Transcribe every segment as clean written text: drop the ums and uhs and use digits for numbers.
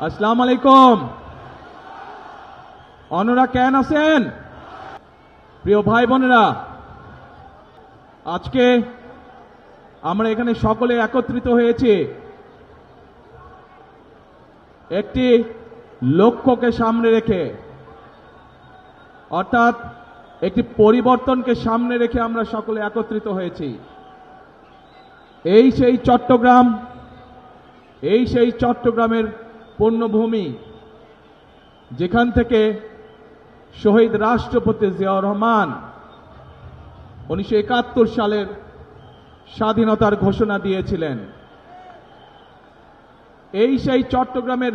আসসালামু আলাইকুম। অন্যরা কেন আছেন? প্রিয় ভাই বোনেরা, আজকে আমরা এখানে সকলে একত্রিত হয়েছি একটি লক্ষ্যকে সামনে রেখে, অর্থাৎ একটি পরিবর্তনকে সামনে রেখে আমরা সকলে একত্রিত হয়েছি। এই সেই চট্টগ্রামের পুণ্যভূমি, যেখান থেকে শহীদ রাষ্ট্রপতি জিয়াউর রহমান 1971 সালের স্বাধীনতার ঘোষণা দিয়েছিলেন। এই সেই চট্টগ্রামের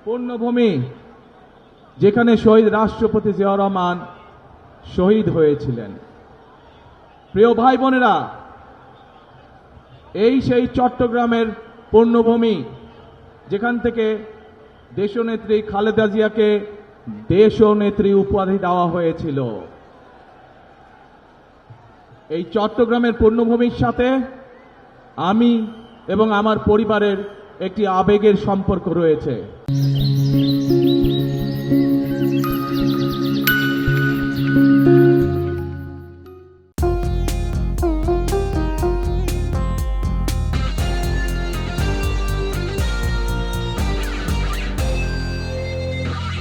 পুণ্যভূমি, যেখানে শহীদ রাষ্ট্রপতি জিয়াউর রহমান শহীদ হয়েছিলেন। প্রিয় ভাই বোনেরা, এই সেই চট্টগ্রামের পুণ্যভূমি, যেখান থেকে দেশনেত্রী খালেদা জিয়াকে দেশনেত্রী উপাধি দেওয়া হয়েছিল। এই চট্টগ্রামের পুণ্যভূমির সাথে আমি এবং আমার পরিবারের একটি আবেগের সম্পর্ক রয়েছে।